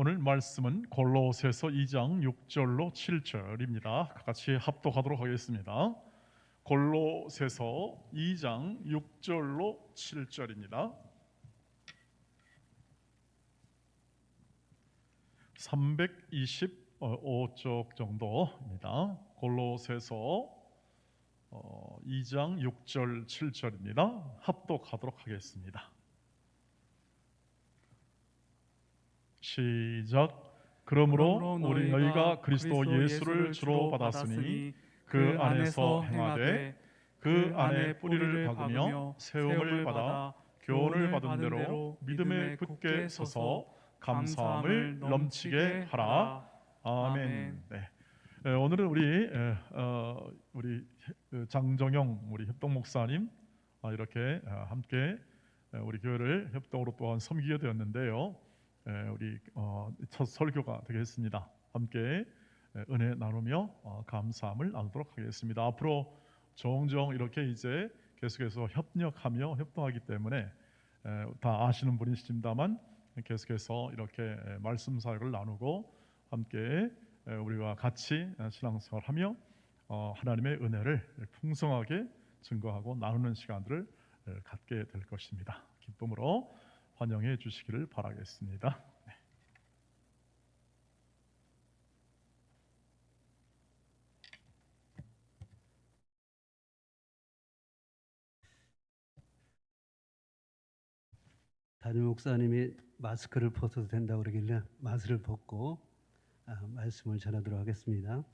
오늘 말씀은 골로새서 2장 6절로 7절입니다. 같이 합독하도록 하겠습니다. 골로새서 2장 6절로 7절입니다. 325쪽 정도입니다. 골로새서 2장 6절 7절입니다. 합독하도록 하겠습니다. 시작. 그러므로 우리 너희가 그리스도 예수를 주로 받았으니 그 안에서 행하되 그 안에 뿌리를 박으며 세움을 받아 교훈을 받은 대로 믿음에 굳게 서서 감사함을 넘치게 하라. 아멘. 네. 오늘은 우리 장정영 우리 협동 목사님 이렇게 함께 우리 교회를 협동으로 또한 섬기게 되었는데요. 우리 첫 설교가 되겠습니다. 함께 은혜 나누며 감사함을 나누도록 하겠습니다. 앞으로 종종 이렇게 이제 계속해서 협력하며 협동하기 때문에 다 아시는 분이십니다만 계속해서 이렇게 말씀 사역을 나누고 함께 우리가 같이 신앙생활하며 하나님의 은혜를 풍성하게 증거하고 나누는 시간들을 갖게 될 것입니다. 기쁨으로 환영해 주시기를 바라겠습니다. 담임 목사님이 마스크를 벗어도 된다고 그러길래 마스크를 벗고 말씀을 전하도록 하겠습니다.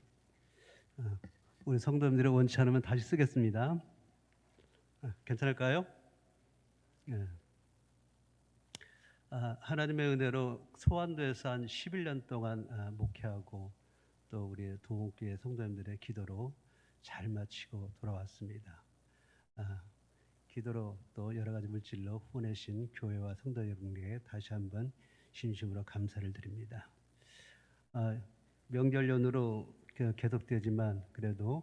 우리 성도님들이 원치 않으면 다시 쓰겠습니다. 괜찮을까요? 하나님의 은혜로 소환도에서 한 11년 동안 목회하고 또 우리 동국교회 성도님들의 기도로 잘 마치고 돌아왔습니다. 기도로 또 여러 가지 물질로 후원해주신 교회와 성도 여러분에게 다시 한번 진심으로 감사를 드립니다. 명절 연휴로 계속되지만 그래도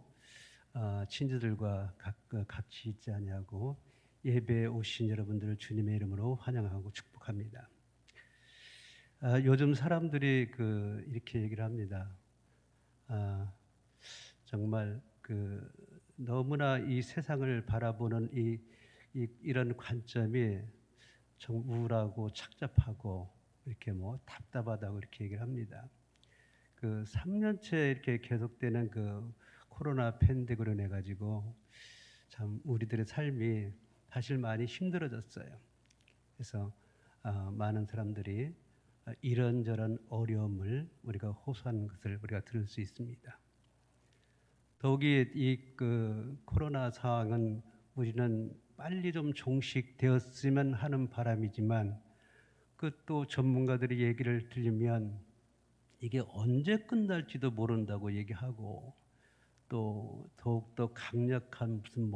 친지들과 같이 있지 아니하고 예배에 오신 여러분들을 주님의 이름으로 환영하고 축복합니다. 요즘 사람들이 이렇게 얘기를 합니다. 정말 너무나 이 세상을 바라보는 이런 관점이 좀 우울하고 착잡하고 이렇게 답답하다고 이렇게 얘기를 합니다. 3년째 이렇게 계속되는 코로나 팬데믹으로 인해 가지고 참 우리들의 삶이 사실 많이 힘들어졌어요. 그래서 많은 사람들이 이런저런 어려움을 우리가 호소하는 것을 우리가 들을 수 있습니다. 더욱이 이 코로나 상황은 우리는 빨리 좀 종식되었으면 하는 바람이지만 또 전문가들이 얘기를 들으면 이게 언제 끝날지도 모른다고 얘기하고 또 더욱더 강력한 무슨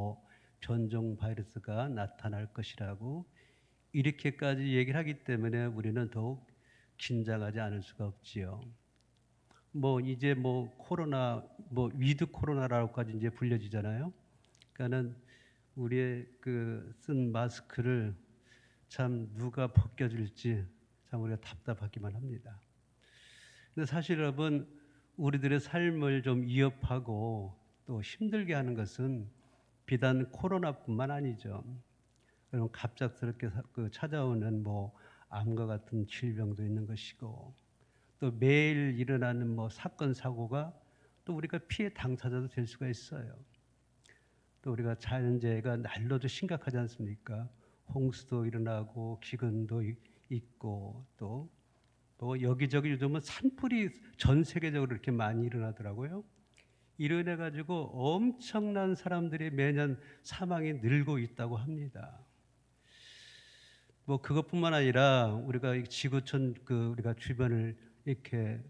변종 바이러스가 나타날 것이라고 이렇게까지 얘기를 하기 때문에 우리는 더욱 긴장하지 않을 수가 없지요. 이제 코로나 위드 코로나라고까지 이제 불려지잖아요. 그러니까는 우리의 쓴 마스크를 참 누가 벗겨줄지 참 우리가 답답하기만 합니다. 근데 사실 여러분 우리들의 삶을 좀 위협하고 또 힘들게 하는 것은 비단 코로나뿐만 아니죠. 여러분 갑작스럽게 찾아오는 암과 같은 질병도 있는 것이고 또 매일 일어나는 사건 사고가 또 우리가 피해 당사자도 될 수가 있어요. 또 우리가 자연재해가 날로도 심각하지 않습니까? 홍수도 일어나고 기근도 있고 또 여기저기 요즘은 산불이 전 세계적으로 이렇게 많이 일어나더라고요. 이로 인해 가지고 엄청난 사람들이 매년 사망이 늘고 있다고 합니다. 그것뿐만 아니라 우리가 지구촌 우리가 주변을 이렇게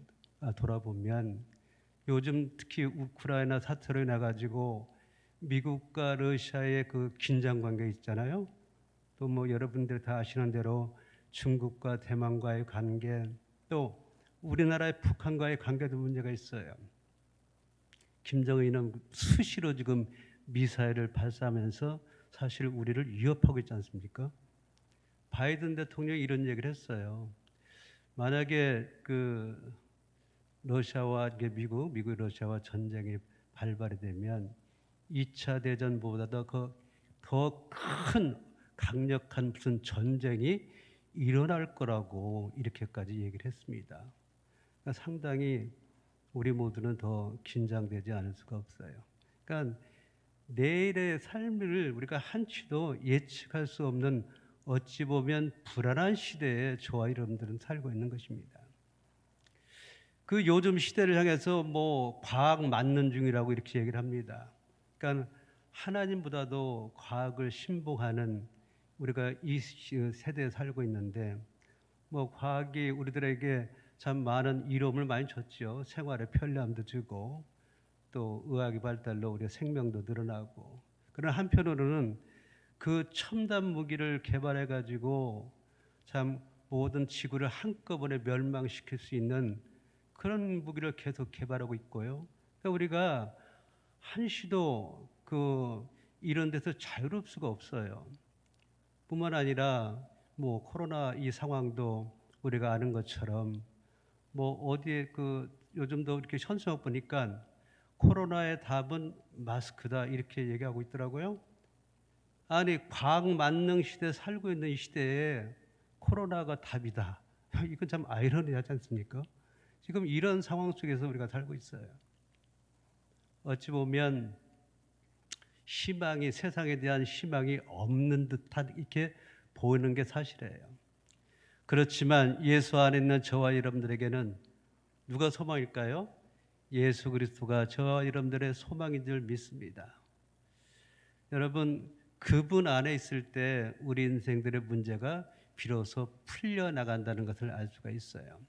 돌아보면 요즘 특히 우크라이나 사태로 인해 가지고 미국과 러시아의 긴장 관계 있잖아요. 또 여러분들 다 아시는 대로 중국과 대만과의 관계, 또 우리나라의 북한과의 관계도 문제가 있어요. 김정은은 수시로 지금 미사일을 발사하면서 사실 우리를 위협하고 있지 않습니까? 바이든 대통령이 이런 얘기를 했어요. 만약에 그 러시아와 이게 미국 러시아와 전쟁이 발발이 되면 2차 대전보다도 더 큰 강력한 무슨 전쟁이 일어날 거라고 이렇게까지 얘기를 했습니다. 그러니까 상당히 우리 모두는 더 긴장되지 않을 수가 없어요. 그러니까 내일의 삶을 우리가 한치도 예측할 수 없는 어찌 보면 불안한 시대에 저와 여러분들은 살고 있는 것입니다. 그 요즘 시대를 향해서 뭐 과학 만능 중이라고 이렇게 얘기를 합니다. 그러니까 하나님보다도 과학을 신봉하는 우리가 이 세대에 살고 있는데 뭐 과학이 우리들에게 참 많은 이로움을 많이 줬죠. 생활에 편리함도 주고 또 의학의 발달로 우리의 생명도 늘어나고, 그러나 한편으로는 그 첨단 무기를 개발해 가지고 참 모든 지구를 한꺼번에 멸망시킬 수 있는 그런 무기를 계속 개발하고 있고요. 그러니까 우리가 한시도 이런 데서 자유로울 수가 없어요. 뿐만 아니라 뭐 코로나 이 상황도 우리가 아는 것처럼 뭐 어디에 요즘도 이렇게 현수막 보니까 코로나의 답은 마스크다 이렇게 얘기하고 있더라고요. 아니 과학 만능 시대에 살고 있는 이 시대에 코로나가 답이다. 이건 참 아이러니하지 않습니까? 지금 이런 상황 속에서 우리가 살고 있어요. 어찌 보면 희망이, 세상에 대한 희망이 없는 듯한 이렇게 보이는 게 사실이에요. 그렇지만 예수 안에 있는 저와 여러분들에게는 누가 소망일까요? 예수 그리스도가 저와 여러분들의 소망인 줄 믿습니다. 여러분, 그분 안에 있을 때 우리 인생들의 문제가 비로소 풀려나간다는 것을 알 수가 있어요.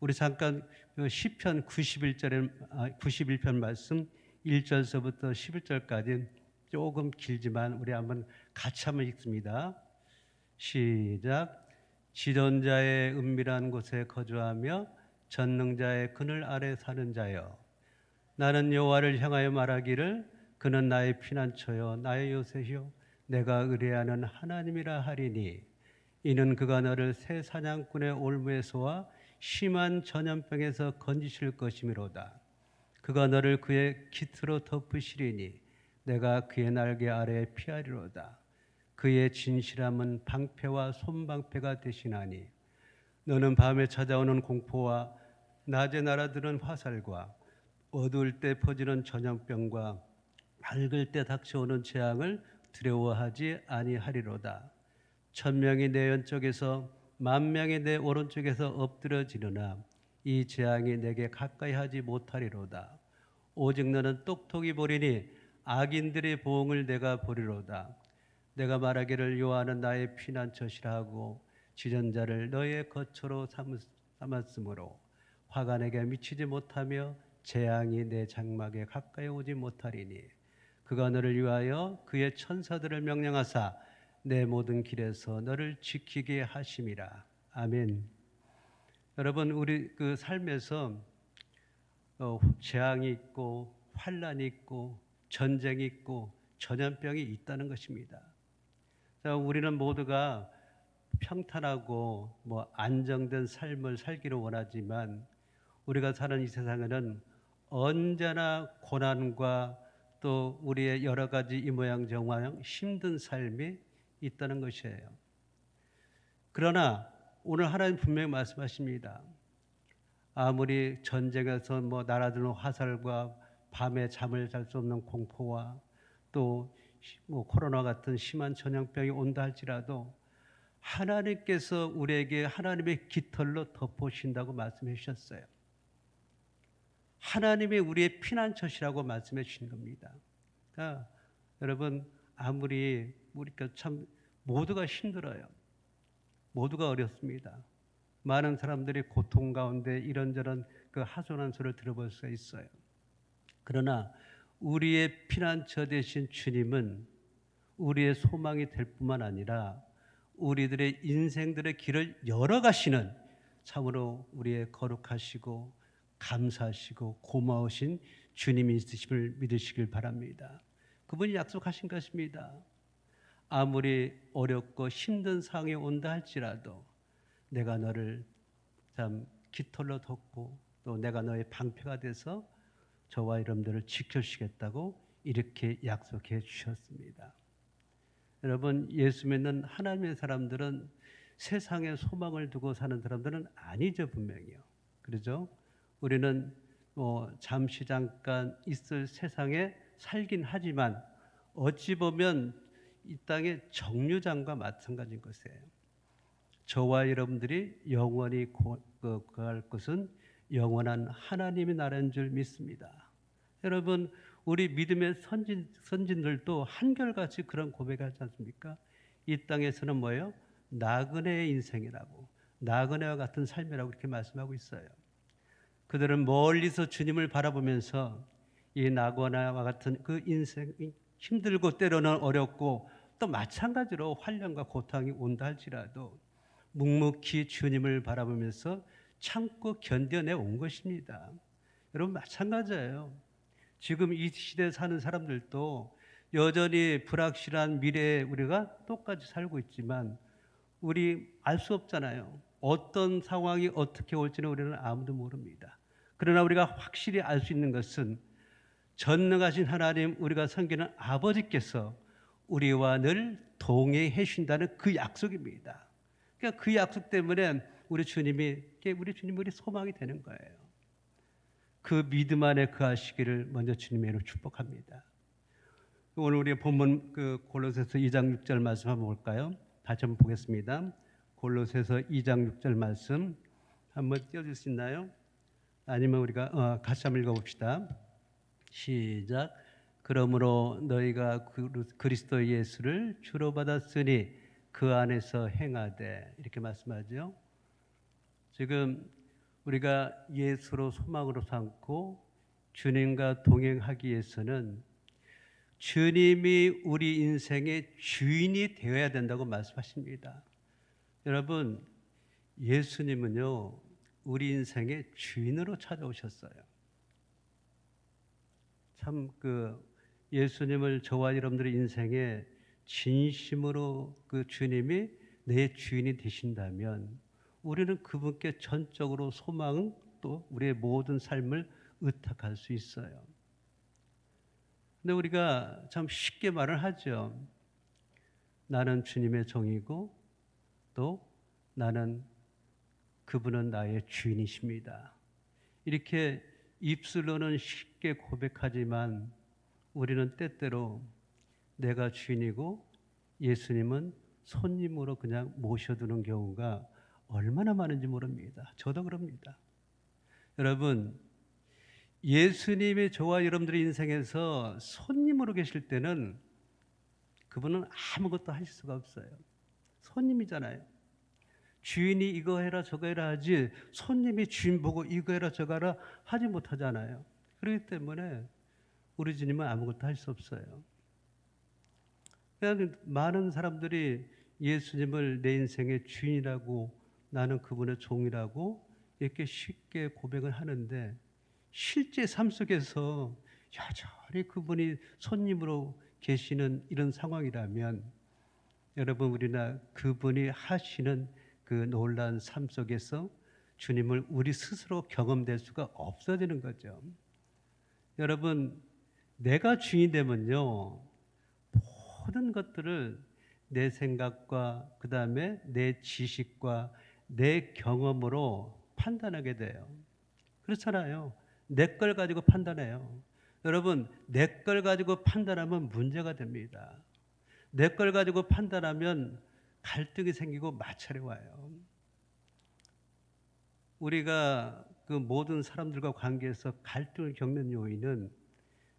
우리 잠깐 시편 91편 말씀 1절서부터 11절까지 조금 길지만 우리 같이 한번 읽습니다. 시작. 지존자의 은밀한 곳에 거주하며 전능자의 그늘 아래 사는 자여, 나는 여호와를 향하여 말하기를 그는 나의 피난처요 나의 요새요 내가 의뢰하는 하나님이라 하리니, 이는 그가 너를 새 사냥꾼의 올무에서와 심한 전염병에서 건지실 것이미로다. 그가 너를 그의 깃으로 덮으시리니 내가 그의 날개 아래에 피하리로다. 그의 진실함은 방패와 손방패가 되시나니, 너는 밤에 찾아오는 공포와 낮에 날아드는 화살과 어두울 때 퍼지는 전염병과 밝을 때 닥쳐오는 재앙을 두려워하지 아니하리로다. 천명이 내 왼쪽에서 만명이 내 오른쪽에서 엎드려지느나 이 재앙이 내게 가까이 하지 못하리로다. 오직 너는 똑똑히 보리니 악인들의 보응을 내가 보리로다. 내가 말하기를 여호와는 나의 피난처시라 하고 지전자를 너의 거처로 삼았으므로 화가 내게 미치지 못하며 재앙이 내 장막에 가까이 오지 못하리니, 그가 너를 위하여 그의 천사들을 명령하사 내 모든 길에서 너를 지키게 하심이라. 아멘. 여러분, 우리 삶에서 재앙이 있고 환란이 있고 전쟁이 있고 전염병이 있다는 것입니다. 자, 우리는 모두가 평탄하고 안정된 삶을 살기를 원하지만 우리가 사는 이 세상에는 언제나 고난과 또 우리의 여러 가지 이모양저모양 힘든 삶이 있다는 것이에요. 그러나 오늘 하나님 분명히 말씀하십니다. 아무리 전쟁에서 날아드는 화살과 밤에 잠을 잘 수 없는 공포와 또 코로나 같은 심한 전염병이 온다 할지라도 하나님께서 우리에게 하나님의 깃털로 덮으신다고 말씀해 주셨어요. 하나님이 우리의 피난처시라고 말씀해 주신 겁니다. 그러니까 여러분, 아무리 우리가 참 모두가 힘들어요. 모두가 어렵습니다. 많은 사람들이 고통 가운데 이런저런 하소연 소리를 들어볼 수가 있어요. 그러나 우리의 피난처 되신 주님은 우리의 소망이 될 뿐만 아니라 우리들의 인생들의 길을 열어가시는 참으로 우리의 거룩하시고 감사하시고 고마우신 주님이 있으심을 믿으시길 바랍니다. 그분이 약속하신 것입니다. 아무리 어렵고 힘든 상황이 온다 할지라도 내가 너를 참 깃털로 덮고 또 내가 너의 방패가 돼서 저와 여러분들을 지켜주시겠다고 이렇게 약속해 주셨습니다. 여러분, 예수 믿는 하나님의 사람들은 세상에 소망을 두고 사는 사람들은 아니죠, 분명히요. 그러죠? 우리는 잠시 잠깐 있을 세상에 살긴 하지만 어찌 보면 이 땅의 정류장과 마찬가지인 것이에요. 저와 여러분들이 영원히 거할 것은 영원한 하나님의 나라인 줄 믿습니다. 여러분, 우리 믿음의 선진들도 한결같이 그런 고백하지 않습니까? 이 땅에서는 뭐예요? 나그네의 인생이라고, 나그네와 같은 삶이라고 이렇게 말씀하고 있어요. 그들은 멀리서 주님을 바라보면서 이 나그네와 같은 그 인생이 힘들고 때로는 어렵고 또 마찬가지로 환난과 고통이 온다 할지라도 묵묵히 주님을 바라보면서 참고 견뎌내 온 것입니다. 여러분, 마찬가지예요. 지금 이 시대에 사는 사람들도 여전히 불확실한 미래에 우리가 똑같이 살고 있지만 우리 알 수 없잖아요. 어떤 상황이 어떻게 올지는 우리는 아무도 모릅니다. 그러나 우리가 확실히 알 수 있는 것은 전능하신 하나님, 우리가 섬기는 아버지께서 우리와 늘 동행해 주신다는 그 약속입니다. 그러니까 그 약속 때문에 우리 주님이 우리 소망이 되는 거예요. 그 믿음 안에 거하시기를 먼저 주님의 이름으로 축복합니다. 오늘 우리 본문 골로새서 2장 6절 말씀 한번 볼까요? 다시 한번 보겠습니다. 골로새서 2장 6절 말씀 한번 띄워줄 수 있나요? 아니면 우리가 같이 한번 읽어봅시다. 시작. 그러므로 너희가 그리스도 예수를 주로 받았으니 그 안에서 행하되, 이렇게 말씀하죠. 지금 우리가 예수로 소망으로 삼고 주님과 동행하기 위해서는 주님이 우리 인생의 주인이 되어야 된다고 말씀하십니다. 여러분, 예수님은요, 우리 인생의 주인으로 찾아오셨어요. 참 예수님을 저와 여러분들의 인생에 진심으로 그 주님이 내 주인이 되신다면 우리는 그분께 전적으로 소망, 또 우리의 모든 삶을 의탁할 수 있어요. 근데 우리가 참 쉽게 말을 하죠. 나는 주님의 종이고 또 나는 그분은 나의 주인이십니다. 이렇게 입술로는 쉽게 고백하지만 우리는 때때로 내가 주인이고 예수님은 손님으로 그냥 모셔두는 경우가 얼마나 많은지 모릅니다. 저도 그럽니다. 여러분, 예수님이 저와 여러분들의 인생에서 손님으로 계실 때는 그분은 아무것도 하실 수가 없어요. 손님이잖아요. 주인이 이거 해라 저거 해라 하지 손님이 주인 보고 이거 해라 저거 해라 하지 못하잖아요. 그렇기 때문에 우리 주님은 아무것도 할 수 없어요. 그냥 많은 사람들이 예수님을 내 인생의 주인이라고, 나는 그분의 종이라고 이렇게 쉽게 고백을 하는데 실제 삶 속에서 여전히 그분이 손님으로 계시는 이런 상황이라면 여러분, 우리나 그분이 하시는 그 놀라운 삶 속에서 주님을 우리 스스로 경험될 수가 없어지는 거죠. 여러분, 내가 주인 되면요, 모든 것들을 내 생각과 그 다음에 내 지식과 내 경험으로 판단하게 돼요. 그렇잖아요. 내 걸 가지고 판단해요. 여러분, 내 걸 가지고 판단하면 문제가 됩니다. 내 걸 가지고 판단하면 갈등이 생기고 마찰이 와요. 우리가 그 모든 사람들과 관계에서 갈등을 겪는 요인은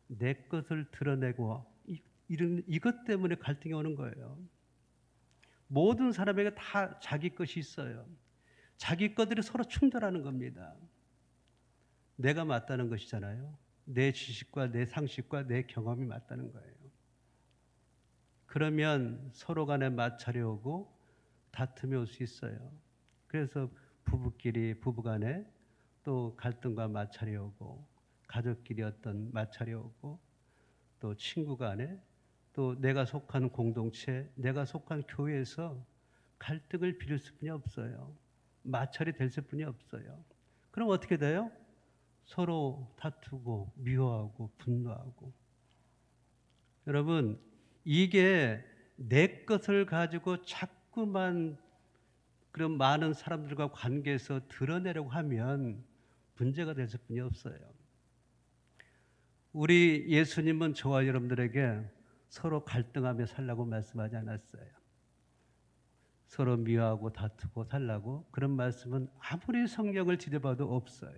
내 것을 드러내고 이것 때문에 갈등이 오는 거예요. 모든 사람에게 다 자기 것이 있어요. 자기 것들이 서로 충돌하는 겁니다. 내가 맞다는 것이잖아요. 내 지식과 내 상식과 내 경험이 맞다는 거예요. 그러면 서로 간에 마찰이 오고 다툼이 올 수 있어요. 그래서 부부 간에 또 갈등과 마찰이 오고, 가족끼리 어떤 마찰이 오고, 또 친구 간에, 또 내가 속한 공동체, 내가 속한 교회에서 갈등을 빚을 수뿐이 없어요. 마찰이 될 수뿐이 없어요. 그럼 어떻게 돼요? 서로 다투고 미워하고 분노하고. 여러분, 이게 내 것을 가지고 자꾸만 그런 많은 사람들과 관계에서 드러내려고 하면 문제가 될 수뿐이 없어요. 우리 예수님은 저와 여러분들에게 서로 갈등하며 살라고 말씀하지 않았어요. 서로 미워하고 다투고 살라고 그런 말씀은 아무리 성경을 뒤져봐도 없어요.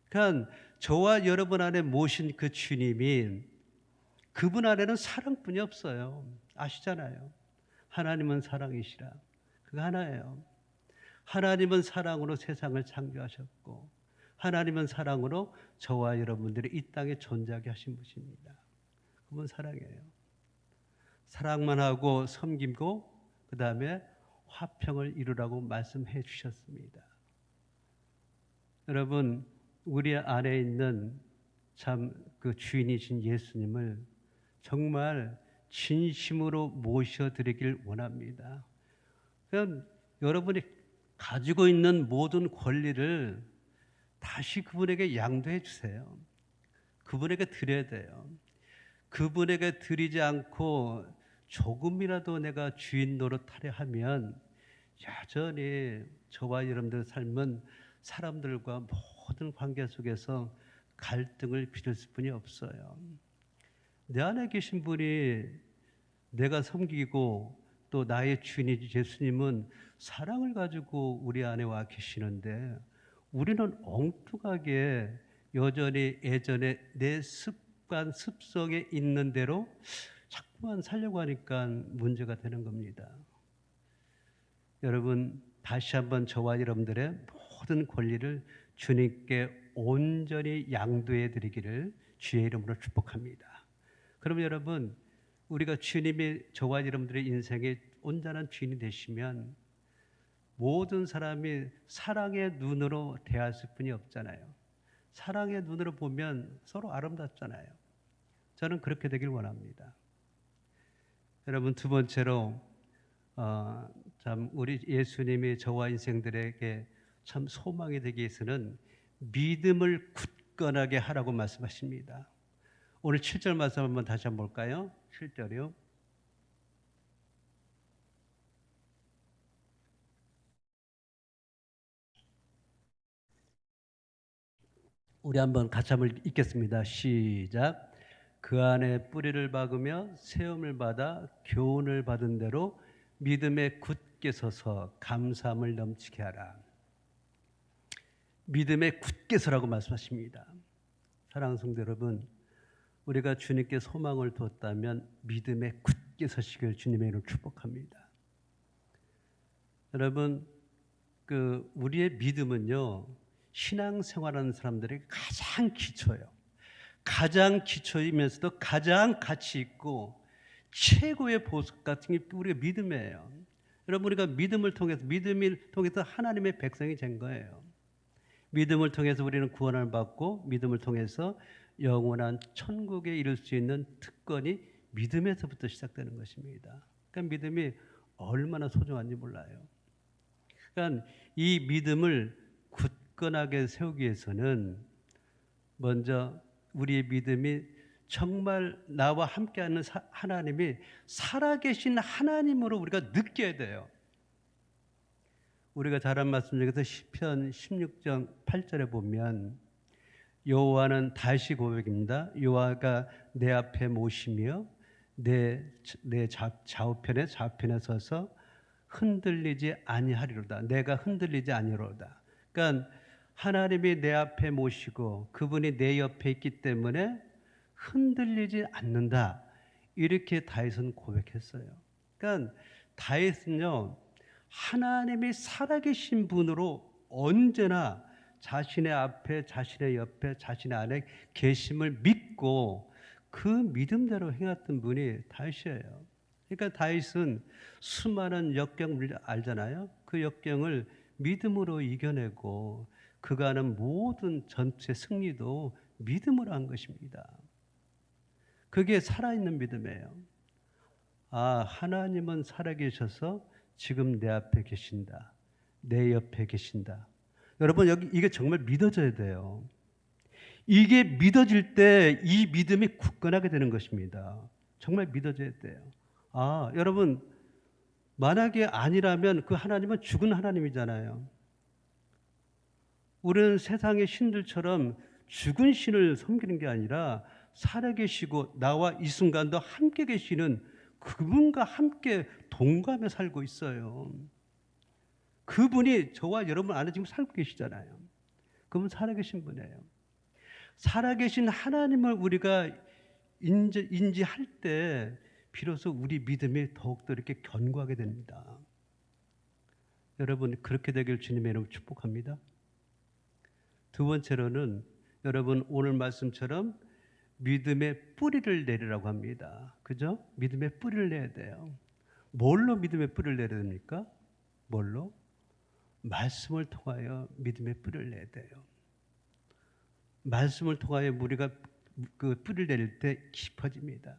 그러니까 저와 여러분 안에 모신 그 주님이 그분 안에는 사랑뿐이 없어요. 아시잖아요. 하나님은 사랑이시라. 그거 하나예요. 하나님은 사랑으로 세상을 창조하셨고 하나님은 사랑으로 저와 여러분들이 이 땅에 존재하게 하신 분입니다. 그분 사랑이에요. 사랑만 하고 섬기고 그 다음에 화평을 이루라고 말씀해 주셨습니다. 여러분, 우리 안에 있는 참 그 주인이신 예수님을 정말 진심으로 모셔드리길 원합니다. 그럼 여러분이 가지고 있는 모든 권리를 다시 그분에게 양도해 주세요. 그분에게 드려야 돼요. 그분에게 드리지 않고 조금이라도 내가 주인 노릇하려 하면 여전히 저와 여러분들의 삶은 사람들과 모든 관계 속에서 갈등을 빚을 수뿐이 없어요. 내 안에 계신 분이 내가 섬기고 또 나의 주인이 예수님은 사랑을 가지고 우리 안에 와 계시는데 우리는 엉뚱하게 여전히 예전에 내 습관, 습성에 있는 대로 자꾸만 살려고 하니까 문제가 되는 겁니다. 여러분, 다시 한번 저와 여러분들의 모든 권리를 주님께 온전히 양도해 드리기를 주의 이름으로 축복합니다. 그럼 여러분, 우리가 주님이 저와 여러분들의 인생의 온전한 주인이 되시면 모든 사람이 사랑의 눈으로 대하실 뿐이 없잖아요. 사랑의 눈으로 보면 서로 아름답잖아요. 저는 그렇게 되길 원합니다. 여러분, 두 번째로 참 우리 예수님이 저와 인생들에게 참 소망이 되기 위해서는 믿음을 굳건하게 하라고 말씀하십니다. 오늘 7절 말씀 한번 다시 한번 볼까요? 7절이요. 우리 한번 같이 한번 읽겠습니다. 시작. 그 안에 뿌리를 박으며 세움을 받아 교훈을 받은 대로 믿음에 굳게 서서 감사함을 넘치게 하라. 믿음에 굳게 서라고 말씀하십니다. 사랑하는 성도 여러분, 우리가 주님께 소망을 뒀다면 믿음에 굳게 서시길 주님의 이름으로 축복합니다. 여러분, 우리의 믿음은요, 신앙생활하는 사람들에게 가장 기초예요. 가장 기초이면서도 가장 가치 있고 최고의 보석 같은 게 우리가 믿음이에요. 여러분, 우리가 믿음을 통해서 하나님의 백성이 된 거예요. 믿음을 통해서 우리는 구원을 받고 믿음을 통해서 영원한 천국에 이를 수 있는 특권이 믿음에서부터 시작되는 것입니다. 그러니까 믿음이 얼마나 소중한지 몰라요. 그러니까 이 믿음을 굳건하게 세우기 위해서는 먼저 우리의 믿음이 정말 나와 함께하는 하나님이 살아계신 하나님으로 우리가 느껴야 돼요. 우리가 잘 아는 말씀 중에서 시편 16장 8절에 보면 여호와는 다시 고백입니다. 여호와가 내 앞에 모시며 내 좌우편에 서서 흔들리지 아니하리로다. 내가 흔들리지 아니하리로다. 그러니까 하나님이 내 앞에 모시고 그분이 내 옆에 있기 때문에 흔들리지 않는다. 이렇게 다윗은 고백했어요. 그러니까 다윗은요, 하나님이 살아계신 분으로 언제나 자신의 앞에, 자신의 옆에, 자신의 안에 계심을 믿고 그 믿음대로 행했던 분이 다윗이에요. 그러니까 다윗은 수많은 역경을 알잖아요. 그 역경을 믿음으로 이겨내고 그가 하는 모든 전체 승리도 믿음으로 한 것입니다. 그게 살아있는 믿음이에요. 아, 하나님은 살아계셔서 지금 내 앞에 계신다. 내 옆에 계신다. 여러분 여기 이게 정말 믿어져야 돼요. 이게 믿어질 때 이 믿음이 굳건하게 되는 것입니다. 정말 믿어져야 돼요. 아, 여러분 만약에 아니라면 그 하나님은 죽은 하나님이잖아요. 우리는 세상의 신들처럼 죽은 신을 섬기는 게 아니라 살아계시고 나와 이 순간도 함께 계시는 그분과 함께 동감해 살고 있어요. 그분이 저와 여러분 안에 지금 살고 계시잖아요. 그분 살아계신 분이에요. 살아계신 하나님을 우리가 인지할 때 비로소 우리 믿음이 더욱더 이렇게 견고하게 됩니다. 여러분 그렇게 되길 주님의 이름으로 축복합니다. 두 번째로는 여러분 오늘 말씀처럼 믿음의 뿌리를 내리라고 합니다. 그죠? 믿음의 뿌리를 내야 돼요. 뭘로 믿음의 뿌리를 내야 됩니까? 뭘로? 말씀을 통하여 믿음의 뿌리를 내야 돼요. 말씀을 통하여 우리가 그 뿌리를 내릴 때 깊어집니다.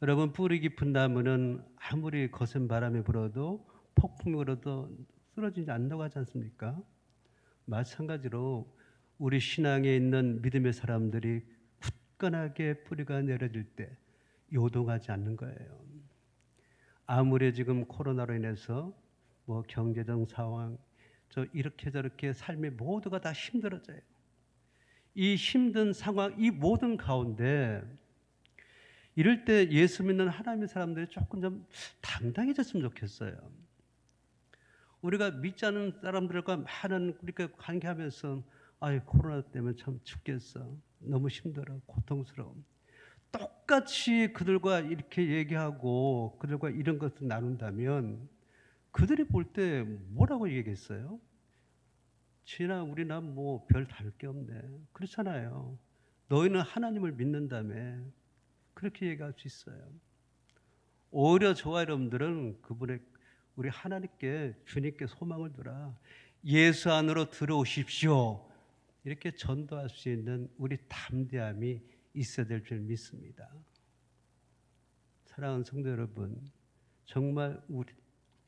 여러분 뿌리 깊은 나무는 아무리 거센 바람이 불어도 폭풍이 불어도 쓰러지지 않는다고 하지 않습니까? 마찬가지로 우리 신앙에 있는 믿음의 사람들이 굳건하게 뿌리가 내려질 때 요동하지 않는 거예요. 아무리 지금 코로나로 인해서 뭐 경제적 상황, 저 이렇게 저렇게 삶이 모두가 다 힘들어져요. 이 힘든 상황, 이 모든 가운데 이럴 때 예수 믿는 하나님의 사람들이 조금 좀 당당해졌으면 좋겠어요. 우리가 믿지 않는 사람들과 많은 우리가 관계하면서 아이 코로나 때문에 참 죽겠어. 너무 힘들어. 고통스러워. 똑같이 그들과 이렇게 얘기하고 그들과 이런 것을 나눈다면 그들이 볼 때 뭐라고 얘기했어요? 지나 우리나 뭐 별 다를 게 없네. 그렇잖아요. 너희는 하나님을 믿는다며 그렇게 얘기할 수 있어요. 오히려 저와 여러분들은 그분의 우리 하나님께 주님께 소망을 두라. 예수 안으로 들어오십시오. 이렇게 전도할 수 있는 우리 담대함이 있어야 될 줄 믿습니다. 사랑하는 성도 여러분, 정말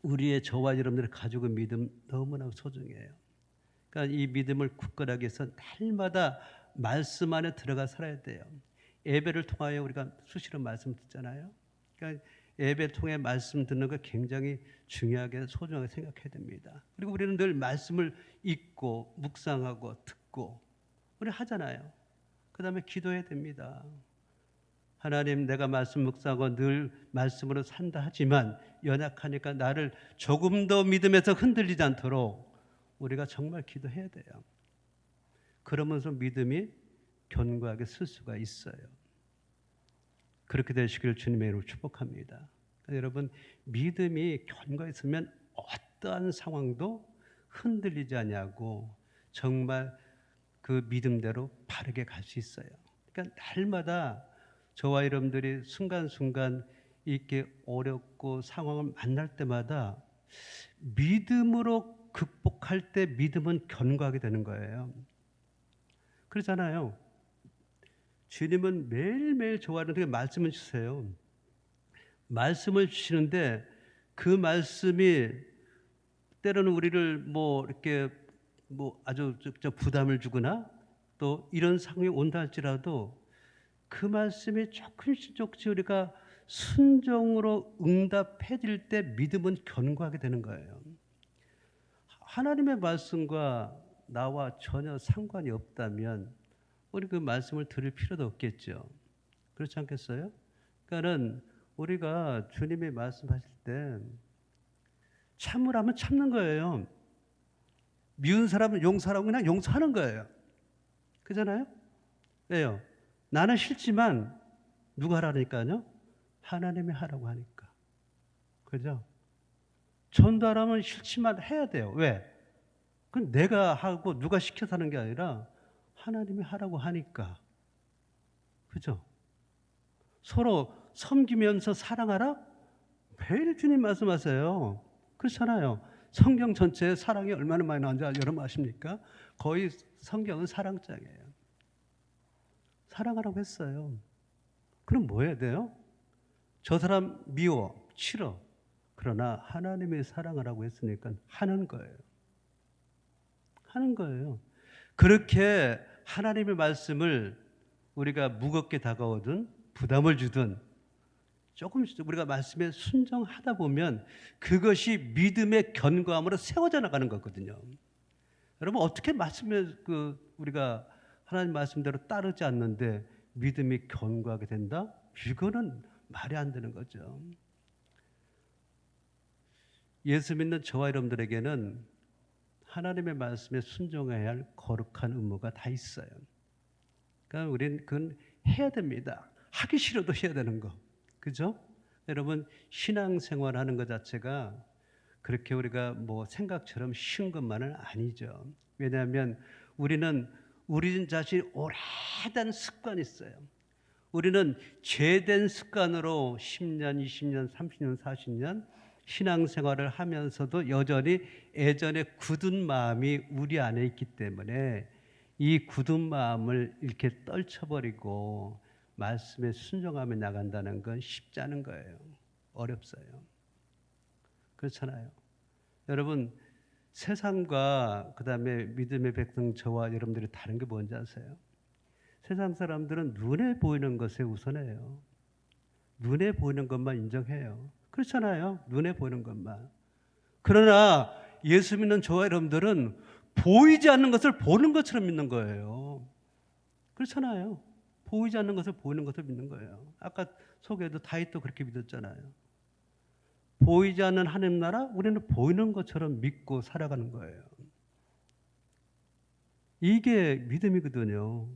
우리의 저와 여러분들의 가지고 믿음 너무나 소중해요. 그러니까 이 믿음을 굳건하게 해서 날마다 말씀 안에 들어가 살아야 돼요. 예배를 통하여 우리가 수시로 말씀 듣잖아요. 그러니까 예배를 통해 말씀 듣는 거 굉장히 중요하게 소중하게 생각해야 됩니다. 그리고 우리는 늘 말씀을 읽고 묵상하고 듣고 우리 하잖아요. 그 다음에 기도해야 됩니다. 하나님 내가 말씀 묵상하고 늘 말씀으로 산다 하지만 연약하니까 나를 조금 더 믿음에서 흔들리지 않도록 우리가 정말 기도해야 돼요. 그러면서 믿음이 견고하게 쓸 수가 있어요. 그렇게 되시기를 주님의 이름으로 축복합니다. 그러니까 여러분 믿음이 견고했으면 어떠한 상황도 흔들리지 않냐고 정말 그 믿음대로 바르게 갈 수 있어요. 그러니까 날마다 저와 여러분들이 순간순간 이렇게 어렵고 상황을 만날 때마다 믿음으로 극복할 때 믿음은 견고하게 되는 거예요. 그렇잖아요. 주님은 매일매일 저와 여러분들에게 말씀을 주세요. 말씀을 주시는데 그 말씀이 때로는 우리를 뭐 이렇게 뭐 아주 부담을 주거나 또 이런 상황이 온다 할지라도 그 말씀이 조금씩 우리가 순종으로 응답해 드릴 때 믿음은 견고하게 되는 거예요. 하나님의 말씀과 나와 전혀 상관이 없다면 우리 그 말씀을 들을 필요도 없겠죠. 그렇지 않겠어요? 그러니까는 우리가 주님이 말씀하실 때 참으라면 참는 거예요. 미운 사람은 용서하라고 그냥 용서하는 거예요. 그잖아요? 왜요? 나는 싫지만 누가 하라니까요? 하나님이 하라고 하니까. 그죠? 전도하라면 싫지만 해야 돼요. 왜? 그건 내가 하고 누가 시켜서 하는 게 아니라 하나님이 하라고 하니까. 그죠? 서로 섬기면서 사랑하라? 매일 주님 말씀하세요. 그렇잖아요. 성경 전체에 사랑이 얼마나 많이 나오는지 여러분 아십니까? 거의 성경은 사랑장이에요. 사랑하라고 했어요. 그럼 뭐 해야 돼요? 저 사람 미워, 싫어. 그러나 하나님의 사랑을 하고 했으니까 하는 거예요. 하는 거예요. 그렇게 하나님의 말씀을 우리가 무겁게 다가오든 부담을 주든 조금씩 우리가 말씀에 순종하다 보면 그것이 믿음의 견고함으로 세워져 나가는 거거든요. 여러분 어떻게 말씀에 우리가 하나님 말씀대로 따르지 않는데 믿음이 견고하게 된다? 이거는 말이 안 되는 거죠. 예수 믿는 저와 여러분들에게는 하나님의 말씀에 순종해야 할 거룩한 의무가 다 있어요. 그러니까 우리는 그건 해야 됩니다. 하기 싫어도 해야 되는 거. 그죠? 여러분 신앙생활 하는 것 자체가 그렇게 우리가 뭐 생각처럼 쉬운 것만은 아니죠. 왜냐하면 우리는 우리 자신이 오래된 습관이 있어요. 우리는 죄된 습관으로 10년, 20년, 30년, 40년 신앙생활을 하면서도 여전히 예전에 굳은 마음이 우리 안에 있기 때문에 이 굳은 마음을 이렇게 떨쳐버리고 말씀에 순종하며 나간다는 건 쉽지 않은 거예요. 어렵어요. 그렇잖아요. 여러분 세상과 그다음에 믿음의 백성 저와 여러분들이 다른 게 뭔지 아세요? 세상 사람들은 눈에 보이는 것에 우선해요. 눈에 보이는 것만 인정해요. 그렇잖아요. 눈에 보이는 것만. 그러나 예수 믿는 저와 여러분들은 보이지 않는 것을 보는 것처럼 믿는 거예요. 그렇잖아요. 보이지 않는 것을 보이는 것을 믿는 거예요. 아까 소개도 다윗도 그렇게 믿었잖아요. 보이지 않는 하나님 나라 우리는 보이는 것처럼 믿고 살아가는 거예요. 이게 믿음이거든요.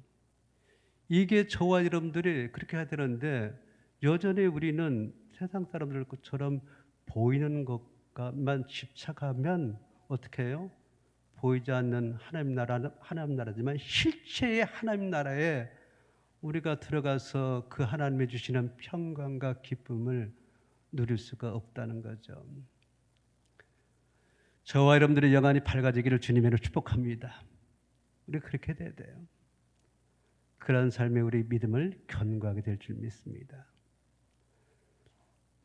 이게 저와 여러분들이 그렇게 해야 되는데 여전히 우리는 세상 사람들처럼 보이는 것만 집착하면 어떻게 해요? 보이지 않는 하나님 나라지만 실체의 하나님 나라에 우리가 들어가서 그 하나님이 주시는 평강과 기쁨을 누릴 수가 없다는 거죠. 저와 여러분들의 영안이 밝아지기를 주님으로 축복합니다. 우리 그렇게 돼야 돼요. 그런 삶에 우리 믿음을 견고하게 될 줄 믿습니다.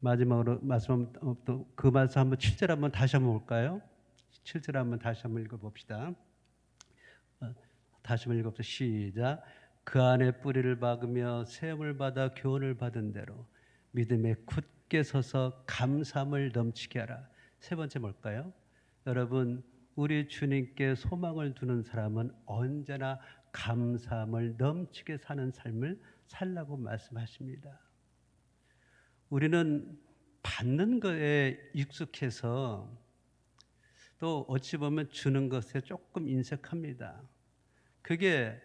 마지막으로 말씀 그 말씀 한번 7절 한번 다시 한번 볼까요? 7절 한번 다시 한번 읽어봅시다. 다시 한번 읽어봅시다. 시작. 그 안에 뿌리를 박으며 세움을 받아 교훈을 받은 대로 믿음에 굳게 서서 감사함을 넘치게 하라. 세 번째 뭘까요? 여러분 우리 주님께 소망을 두는 사람은 언제나 감사함을 넘치게 사는 삶을 살라고 말씀하십니다. 우리는 받는 것에 익숙해서 또 어찌 보면 주는 것에 조금 인색합니다. 그게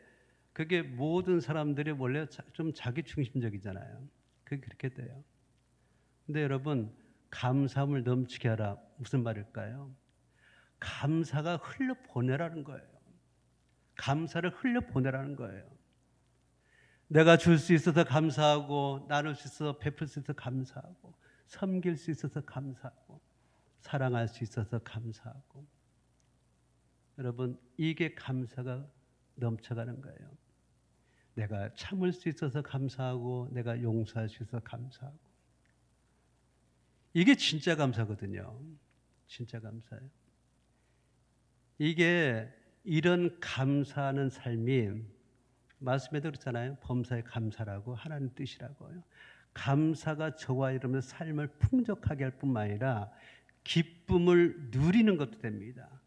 모든 사람들이 원래 좀 자기 중심적이잖아요. 그게 그렇게 돼요. 근데 여러분 감사함을 넘치게 하라 무슨 말일까요? 감사가 흘러보내라는 거예요. 감사를 흘려보내라는 거예요. 내가 줄 수 있어서 감사하고 나눌 수 있어서 베풀 수 있어서 감사하고 섬길 수 있어서 감사하고 사랑할 수 있어서 감사하고 여러분 이게 감사가 넘쳐가는 거예요. 내가 참을 수 있어서 감사하고 내가 용서할 수 있어서 감사하고 이게 진짜 감사거든요. 진짜 감사예요. 이게 이런 감사하는 삶이 말씀에도 그렇잖아요. 범사에 감사라고 하나님 뜻이라고요. 감사가 저와 여러분의 삶을 풍족하게 할 뿐만 아니라 기쁨을 누리는 것도 됩니다.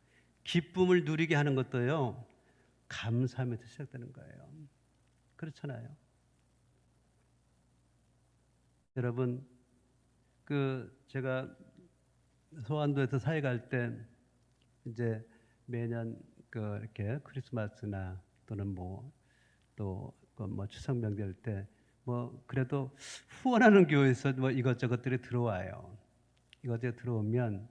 기쁨을 누리게 하는 것도요. 감사하면서 시작되는 거예요. 그렇잖아요. 여러분 제가 소환도에서 사회 갈 때 이제 매년 이렇게 크리스마스나 또는 또 추석 명절 때 그래도 후원하는 교회에서 이것저것들이 들어와요. 이것저것 들어오면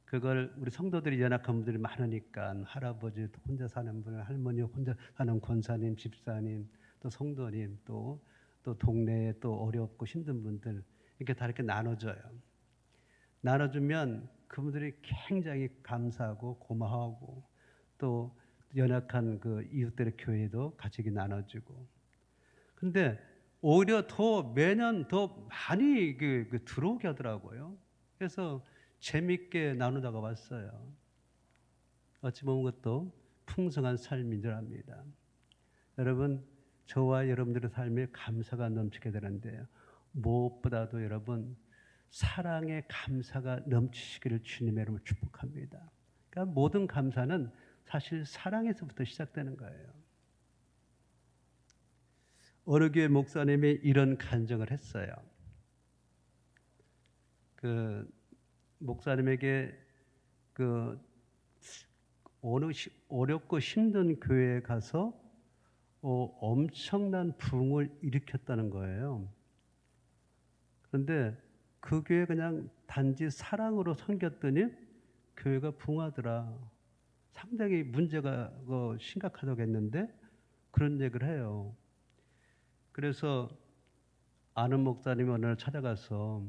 그걸 우리 성도들이 연약한 분들이 많으니까 할아버지 혼자 사는 분, 할머니 혼자 사는 권사님, 집사님, 또 성도님, 또 동네에 또 어렵고 힘든 분들 이렇게 다 이렇게 나눠줘요. 나눠주면 그분들이 굉장히 감사하고 고마워하고 또 연약한 이웃들의 교회도 같이 나눠주고. 근데 오히려 더 매년 더 많이 들어오게 하더라고요. 그래서 재밌게 나누다가 왔어요. 어찌 보면 그것도 풍성한 삶인 줄 압니다. 여러분, 저와 여러분들의 삶에 감사가 넘치게 되는데요. 무엇보다도 여러분, 사랑의 감사가 넘치시기를 주님의 이름으로 축복합니다. 그러니까 모든 감사는 사실 사랑에서부터 시작되는 거예요. 어느 교회 목사님이 이런 간증을 했어요. 그 목사님에게 그 어렵고 힘든 교회에 가서 엄청난 부흥을 일으켰다는 거예요. 그런데 그 교회 그냥 단지 사랑으로 섬겼더니 교회가 부흥하더라. 상당히 문제가 심각하다고 했는데 그런 얘기를 해요. 그래서 아는 목사님이 어느 날 찾아가서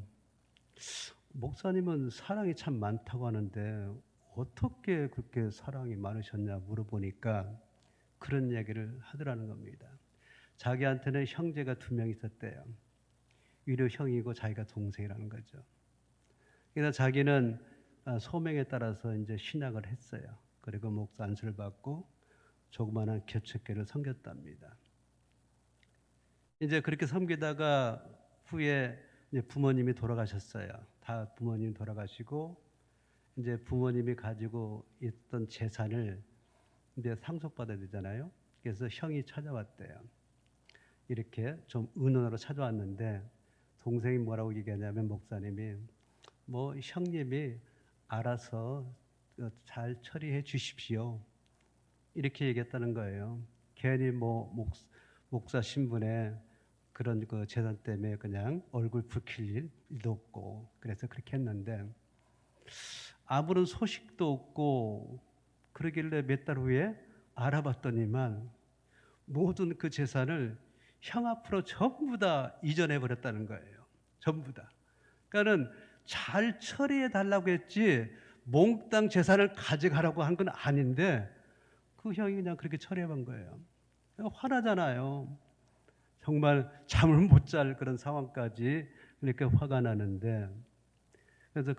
목사님은 사랑이 참 많다고 하는데 어떻게 그렇게 사랑이 많으셨냐 물어보니까 그런 얘기를 하더라는 겁니다. 자기한테는 형제가 2명 있었대요. 위로 형이고 자기가 동생이라는 거죠. 그래서 자기는 소명에 따라서 이제 신학을 했어요. 그리고 목사 안수를 받고 조그마한 개척교회를 섬겼답니다. 이제 그렇게 섬기다가 후에 이제 부모님이 돌아가셨어요. 다 부모님이 돌아가시고 이제 부모님이 가지고 있던 재산을 이제 상속받아야 되잖아요. 그래서 형이 찾아왔대요. 이렇게 좀 은은하러 찾아왔는데 동생이 뭐라고 얘기하냐면 목사님이 뭐 형님이 알아서 잘 처리해 주십시오. 이렇게 얘기했다는 거예요. 괜히 뭐 목사 신분에 그런 그 재산 때문에 그냥 얼굴 붉힐 일도 없고 그래서 그렇게 했는데 아무런 소식도 없고 그러길래 몇 달 후에 알아봤더니만 모든 그 재산을 형 앞으로 전부 다 이전해 버렸다는 거예요. 전부 다. 그러니까는 잘 처리해 달라고 했지 몽땅 재산을 가져가라고 한 건 아닌데 그 형이 그냥 그렇게 처리해 본 거예요. 화나잖아요. 정말 잠을 못 잘 그런 상황까지 이렇게 화가 나는데 그래서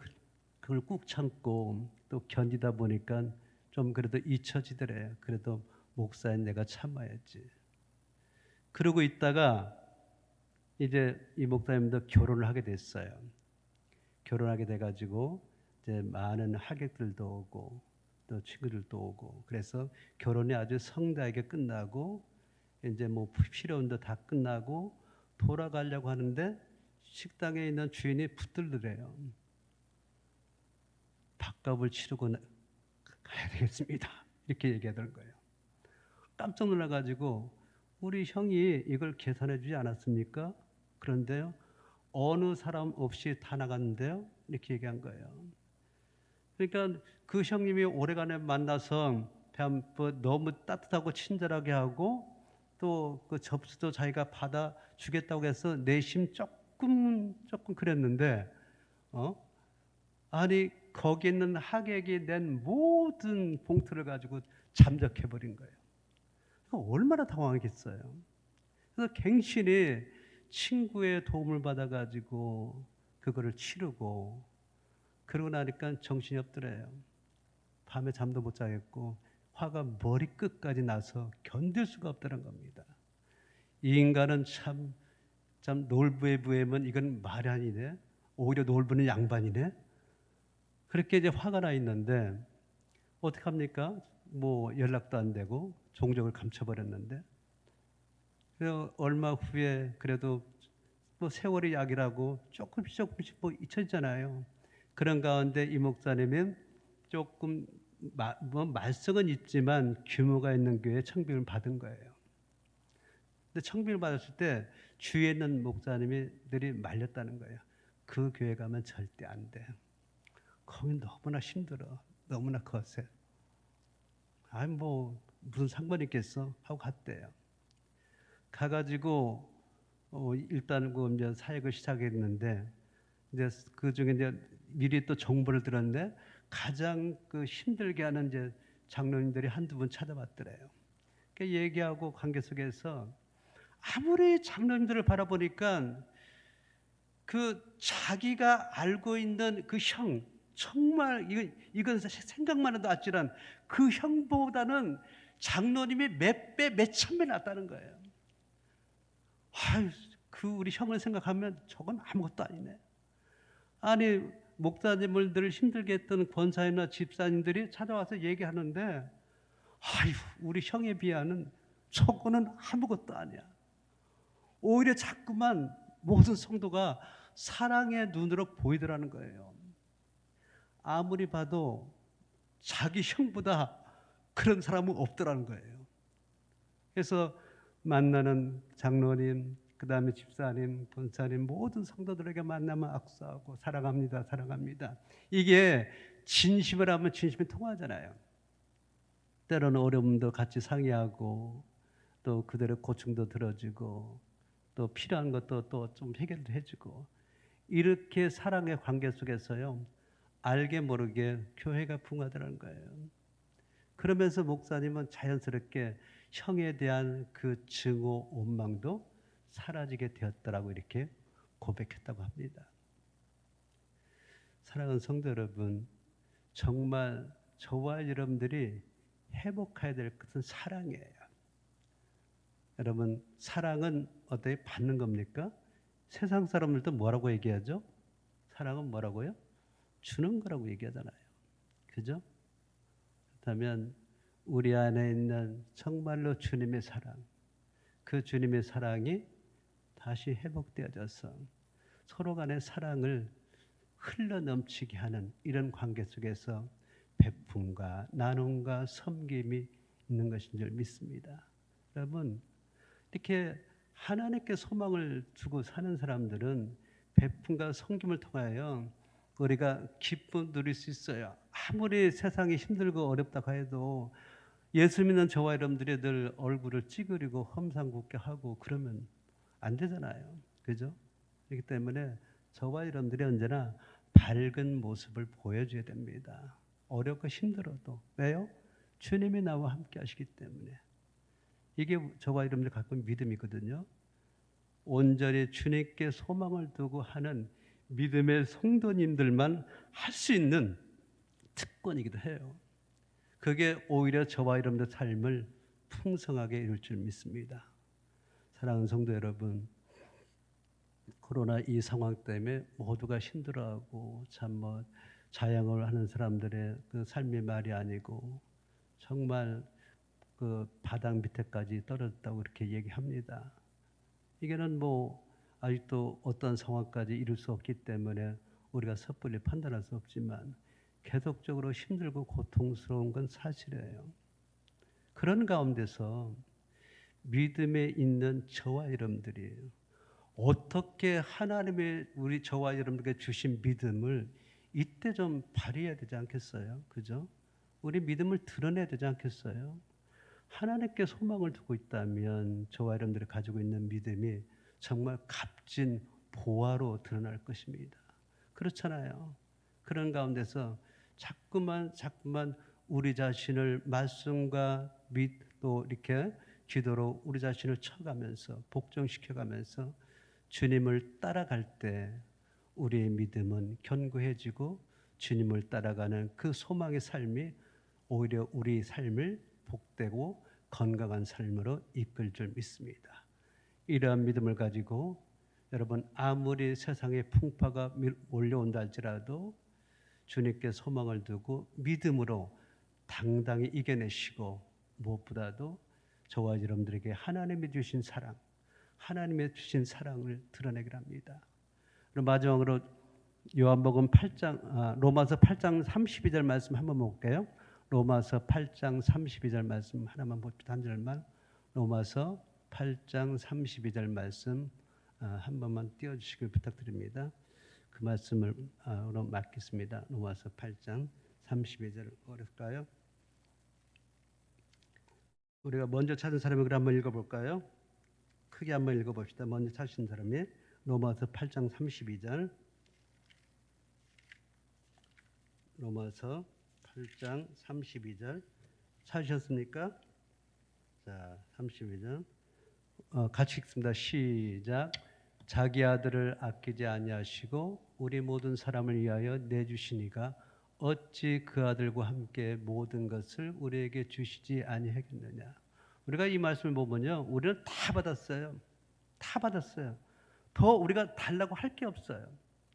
그걸 꾹 참고 또 견디다 보니까 좀 그래도 잊혀지더래요. 그래도 목사인 내가 참아야지. 그러고 있다가 이제 이 목사님도 결혼을 하게 됐어요. 결혼하게 돼가지고 이제 많은 하객들도 오고 또 친구들도 오고 그래서 결혼이 아주 성대하게 끝나고 이제 뭐 필요한 데 다 끝나고 돌아가려고 하는데 식당에 있는 주인이 붙들더래요. 밥값을 치르고 가야 되겠습니다. 이렇게 얘기하던 거예요. 깜짝 놀라가지고 우리 형이 이걸 계산해 주지 않았습니까? 그런데요. 어느 사람 없이 다 나갔는데요. 이렇게 얘기한 거예요. 그러니까 그 형님이 오래간에 만나서 너무 따뜻하고 친절하게 하고 또 그 접수도 자기가 받아주겠다고 해서 내심 조금 그랬는데 아니 거기 있는 하객이 낸 모든 봉투를 가지고 잠적해버린 거예요. 얼마나 당황했겠어요. 그래서 갱신이 친구의 도움을 받아가지고 그거를 치르고 그러고 나니까 정신이 없더래요. 밤에 잠도 못 자겠고 화가 머리끝까지 나서 견딜 수가 없다는 겁니다. 이 인간은 참 놀부에부에면 이건 말이 아니네. 오히려 놀부는 양반이네. 그렇게 이제 화가 나 있는데 어떡합니까? 뭐 연락도 안 되고 종적을 감춰버렸는데 그래서 얼마 후에 그래도 뭐 세월이 약이라고 조금씩 뭐 잊혀지잖아요. 그런 가운데 이 목사님은 조금 뭐 말썽은 있지만 규모가 있는 교회에 청빙을 받은 거예요. 근데 청빙을 받았을 때 주위에 있는 목사님들이 말렸다는 거예요. 그 교회 가면 절대 안 돼. 거기 너무나 힘들어. 너무나 거세. 아니 뭐 무슨 상관이 있겠어? 하고 갔대요. 가가지고 일단 그 이제 사역을 시작했는데 이제 그 중에 이제 미리 또 정보를 들었는데 가장 그 힘들게 하는 이제 장로님들이 한두 분 찾아봤더래요. 그 얘기하고 관계 속에서 아무리 장로님들을 바라보니까 그 자기가 알고 있는 그 형, 정말 이건 생각만 해도 아찔한 그 형보다는 장로님이 몇 배, 몇 천 배 낫다는 거예요. 아유, 그 우리 형을 생각하면 저건 아무것도 아니네. 아니, 목사님을 늘 힘들게 했던 권사님이나 집사님들이 찾아와서 얘기하는데, 아유, 우리 형에 비하는 저거는 아무것도 아니야. 오히려 자꾸만 모든 성도가 사랑의 눈으로 보이더라는 거예요. 아무리 봐도 자기 형보다 그런 사람은 없더라는 거예요. 그래서 만나는 장로님, 그 다음에 집사님, 권사님, 모든 성도들에게 만나면 악수하고 사랑합니다, 사랑합니다. 이게 진심을 하면 진심이 통하잖아요. 때로는 어려움도 같이 상의하고 또 그들의 고충도 들어주고 또 필요한 것도 또 좀 해결도 해주고, 이렇게 사랑의 관계 속에서요, 알게 모르게 교회가 부흥하더라는 거예요. 그러면서 목사님은 자연스럽게 형에 대한 그 증오, 원망도 사라지게 되었다라고 이렇게 고백했다고 합니다. 사랑하는 성도 여러분, 정말 저와 여러분들이 회복해야 될 것은 사랑이에요. 여러분, 사랑은 어떻게 받는 겁니까? 세상 사람들도 뭐라고 얘기하죠? 사랑은 뭐라고요? 주는 거라고 얘기하잖아요. 그죠? 그렇다면 우리 안에 있는 정말로 주님의 사랑, 그 주님의 사랑이 다시 회복되어져서 서로 간의 사랑을 흘러넘치게 하는 이런 관계 속에서 베품과 나눔과 섬김이 있는 것인 줄 믿습니다. 여러분, 이렇게 하나님께 소망을 두고 사는 사람들은 베품과 섬김을 통하여 우리가 기쁨 누릴 수 있어요. 아무리 세상이 힘들고 어렵다고 해도 예수 믿는 저와 여러분들이 늘 얼굴을 찌그리고 험상궂게 하고 그러면 안 되잖아요. 그죠? 그렇기 때문에 저와 여러분들이 언제나 밝은 모습을 보여줘야 됩니다. 어렵고 힘들어도. 왜요? 주님이 나와 함께 하시기 때문에. 이게 저와 여러분들 갖고 있는 믿음이거든요. 온전히 주님께 소망을 두고 하는 믿음의 성도님들만 할 수 있는 특권이기도 해요. 그게 오히려 저와 여러분들 삶을 풍성하게 이룰 줄 믿습니다. 사랑하는 성도 여러분, 코로나 이 상황 때문에 모두가 힘들어하고 참 자영을 하는 사람들의 그 삶이 말이 아니고 정말 그 바닥 밑에까지 떨어졌다고 그렇게 얘기합니다. 이게는 아직도 어떤 상황까지 이룰 수 없기 때문에 우리가 섣불리 판단할 수 없지만 계속적으로 힘들고 고통스러운 건 사실이에요. 그런 가운데서 믿음에 있는 저와 여러분들이 어떻게 하나님의 우리 저와 여러분들에게 주신 믿음을 이때 좀 발휘해야 되지 않겠어요? 그죠? 우리 믿음을 드러내야 되지 않겠어요? 하나님께 소망을 두고 있다면 저와 여러분들이 가지고 있는 믿음이 정말 값진 보화로 드러날 것입니다. 그렇잖아요. 그런 가운데서 자꾸만 우리 자신을 말씀과 또 이렇게 기도로 우리 자신을 쳐가면서 복종시켜가면서 주님을 따라갈 때 우리의 믿음은 견고해지고 주님을 따라가는 그 소망의 삶이 오히려 우리 삶을 복되고 건강한 삶으로 이끌 줄 믿습니다. 이러한 믿음을 가지고 여러분, 아무리 세상에 풍파가 몰려온다 할지라도 주님께 소망을 두고 믿음으로 당당히 이겨내시고, 무엇보다도 저와 여러분들에게 하나님이 주신 사랑, 하나님의 주신 사랑을 드러내기를 합니다. 그럼 마지막으로 로마서 8장 32절 말씀 한번 볼게요. 로마서 8장 32절 말씀 하나만 봅시다. 한 절만. 로마서 8장 32절 말씀 한 번만 띄워주시길 부탁드립니다. 그 말씀을 맡겠습니다. 로마서 8장 32절 어렵을까요? 우리가 먼저 찾은 사람이 그럼 한번 읽어볼까요? 크게 한번 읽어봅시다. 먼저 찾으신 사람이 로마서 8장 32절. 로마서 8장 32절 찾으셨습니까? 자, 32절 같이 읽습니다. 시작. 자기 아들을 아끼지 아니하시고 우리 모든 사람을 위하여 내주시니가 어찌 그 아들과 함께 모든 것을 우리에게 주시지 아니하겠느냐. 우리가 이 말씀을 보면요, 우리는 다 받았어요. 다 받았어요. 더 우리가 달라고 할 게 없어요.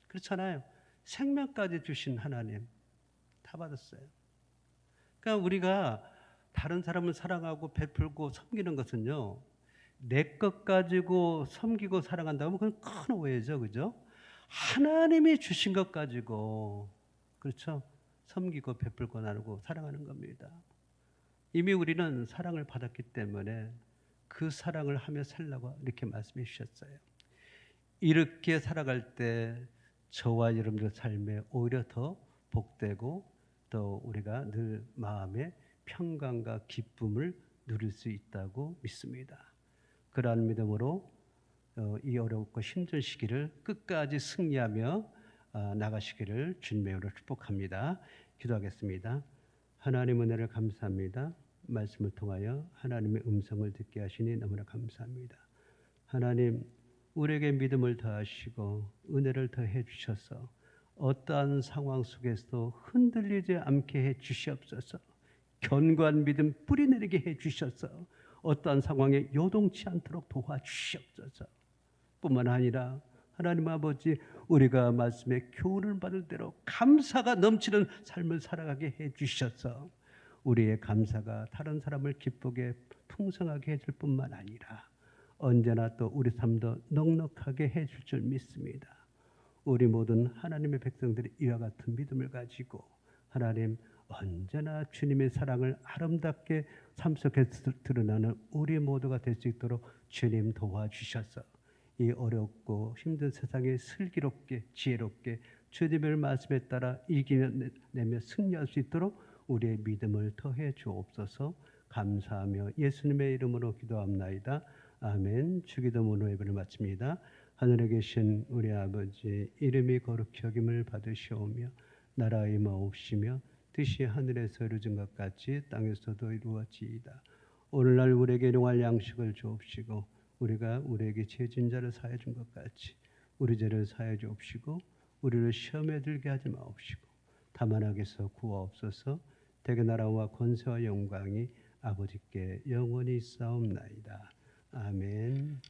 그렇잖아요. 생명까지 주신 하나님 다 받았어요. 그러니까 우리가 다른 사람을 사랑하고 베풀고 섬기는 것은요, 내 것 가지고 섬기고 사랑한다면 그건 큰 오해죠, 그죠? 하나님이 주신 것 가지고, 그렇죠? 섬기고 베풀고 나누고 사랑하는 겁니다. 이미 우리는 사랑을 받았기 때문에 그 사랑을 하며 살라고 이렇게 말씀해 주셨어요. 이렇게 살아갈 때 저와 여러분들 삶에 오히려 더 복되고 또 우리가 늘 마음의 평강과 기쁨을 누릴 수 있다고 믿습니다. 그러한 믿음으로 이 어렵고 힘든 시기를 끝까지 승리하며 나가시기를 주님의 이름으로 축복합니다. 기도하겠습니다. 하나님 은혜를 감사합니다. 말씀을 통하여 하나님의 음성을 듣게 하시니 너무나 감사합니다. 하나님, 우리에게 믿음을 더하시고 은혜를 더해 주셔서 어떠한 상황 속에서도 흔들리지 않게 해 주시옵소서. 견고한 믿음 뿌리내리게 해 주셔서 어떠한 상황에 요동치 않도록 도와주시옵소서. 뿐만 아니라 하나님 아버지, 우리가 말씀의 교훈을 받을 대로 감사가 넘치는 삶을 살아가게 해 주셔서 우리의 감사가 다른 사람을 기쁘게 풍성하게 해줄 뿐만 아니라 언제나 또 우리 삶도 넉넉하게 해줄 줄 믿습니다. 우리 모든 하나님의 백성들이 이와 같은 믿음을 가지고 하나님 언제나 주님의 사랑을 아름답게 삶 속에서 드러나는 우리 모두가 될 수 있도록 주님 도와주셔서 이 어렵고 힘든 세상에 슬기롭게 지혜롭게 주님의 말씀에 따라 이겨내며 승리할 수 있도록 우리의 믿음을 더해 주옵소서. 감사하며 예수님의 이름으로 기도합나이다. 아멘. 주기도문으로 예배를 마칩니다. 하늘에 계신 우리 아버지, 이름이 거룩히 여김을 받으시오며 나라의 마옵시며 뜻이 하늘에서 이루어진 것 같이 땅에서도 이루어지이다. 오늘날 우리에게 일용할 양식을 주옵시고 우리가 우리에게 죄진 자를 사해 준 것 같이 우리 죄를 사해 주옵시고 우리를 시험에 들게 하지 마옵시고 다만 악에서 구하옵소서. 대개 나라와 권세와 영광이 아버지께 영원히 있사옵나이다. 아멘.